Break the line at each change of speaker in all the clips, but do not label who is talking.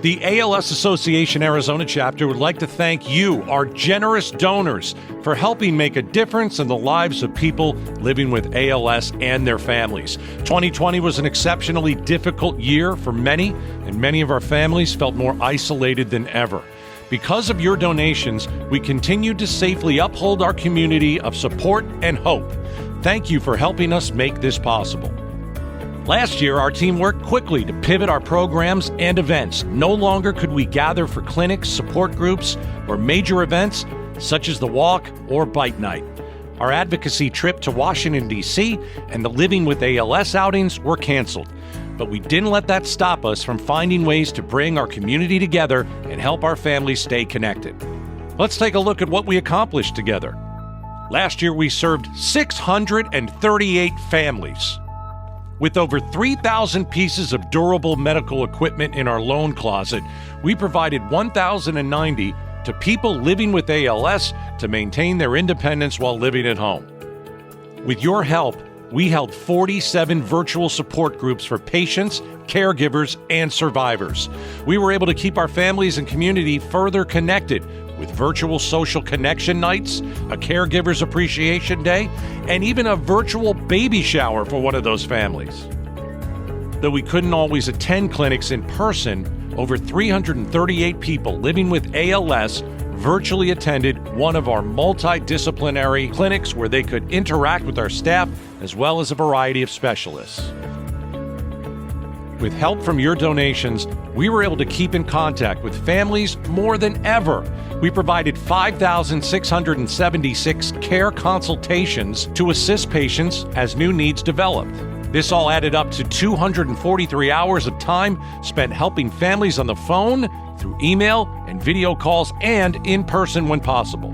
The ALS Association Arizona chapter would like to thank you, our generous donors, for helping make a difference in the lives of people living with ALS and their families. 2020 was an exceptionally difficult year for many, and many of our families felt more isolated than ever. Because of your donations, we continue to safely uphold our community of support and hope. Thank you for helping us make this possible. Last year, our team worked quickly to pivot our programs and events. No longer could we gather for clinics, support groups, or major events such as the Walk or Bite Night. Our advocacy trip to Washington, D.C. and the Living with ALS outings were canceled. But we didn't let that stop us from finding ways to bring our community together and help our families stay connected. Let's take a look at what we accomplished together. Last year, we served 638 families. With over 3,000 pieces of durable medical equipment in our loan closet, we provided 1,090 to people living with ALS to maintain their independence while living at home. With your help, we held 47 virtual support groups for patients, caregivers, and survivors. We were able to keep our families and community further connected with virtual social connection nights, a caregiver's appreciation day, and even a virtual baby shower for one of those families. Though we couldn't always attend clinics in person, over 338 people living with ALS virtually attended one of our multidisciplinary clinics where they could interact with our staff as well as a variety of specialists. With help from your donations, we were able to keep in contact with families more than ever. We provided 5,676 care consultations to assist patients as new needs developed. This all added up to 243 hours of time spent helping families on the phone, through email and video calls, and in person when possible.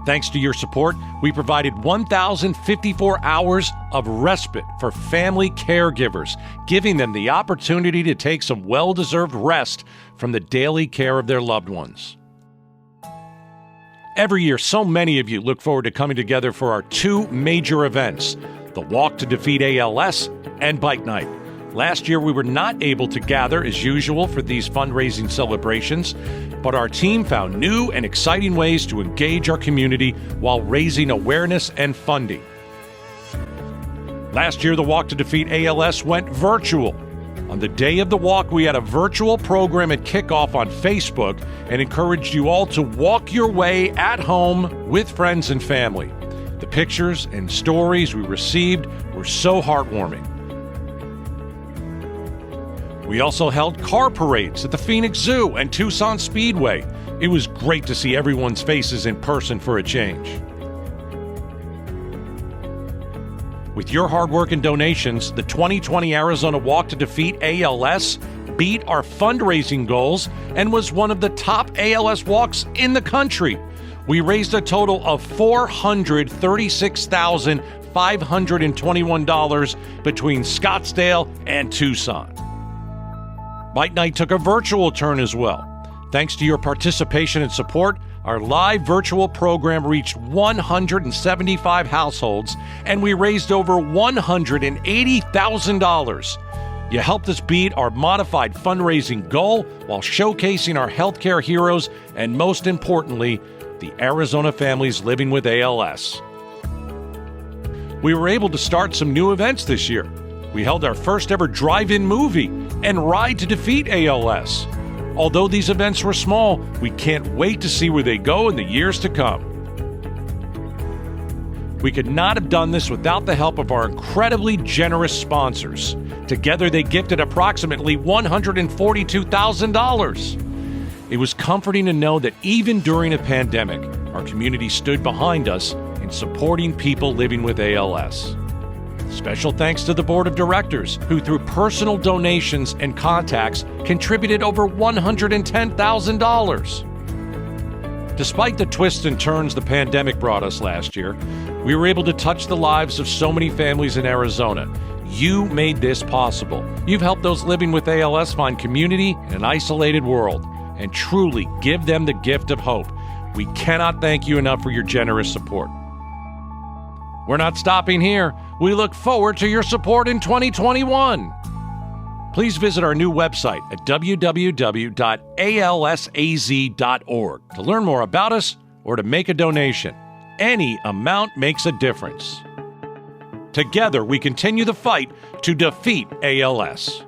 Thanks to your support, we provided 1,054 hours of respite for family caregivers, giving them the opportunity to take some well-deserved rest from the daily care of their loved ones. Every year, so many of you look forward to coming together for our two major events, the Walk to Defeat ALS and Bite Night. Last year, we were not able to gather as usual for these fundraising celebrations, but our team found new and exciting ways to engage our community while raising awareness and funding. Last year, the Walk to Defeat ALS went virtual. On the day of the walk, we had a virtual program at kickoff on Facebook and encouraged you all to walk your way at home with friends and family. The pictures and stories we received were so heartwarming. We also held car parades at the Phoenix Zoo and Tucson Speedway. It was great to see everyone's faces in person for a change. With your hard work and donations, the 2020 Arizona Walk to Defeat ALS beat our fundraising goals and was one of the top ALS walks in the country. We raised a total of $436,521 between Scottsdale and Tucson. Bite Night took a virtual turn as well. Thanks to your participation and support, our live virtual program reached 175 households, and we raised over $180,000. You helped us beat our modified fundraising goal while showcasing our healthcare heroes and, most importantly, the Arizona families living with ALS. We were able to start some new events this year. We held our first ever drive-in movie and Ride to Defeat ALS. Although these events were small, we can't wait to see where they go in the years to come. We could not have done this without the help of our incredibly generous sponsors. Together, they gifted approximately $142,000. It was comforting to know that even during a pandemic, our community stood behind us in supporting people living with ALS. Special thanks to the Board of Directors, who through personal donations and contacts contributed over $110,000. Despite the twists and turns the pandemic brought us last year, we were able to touch the lives of so many families in Arizona. You made this possible. You've helped those living with ALS find community in an isolated world and truly give them the gift of hope. We cannot thank you enough for your generous support. We're not stopping here. We look forward to your support in 2021. please visit our new website at www.alsaz.org to learn more about us or to make a donation. Any amount makes a difference. Together, we continue the fight to defeat ALS.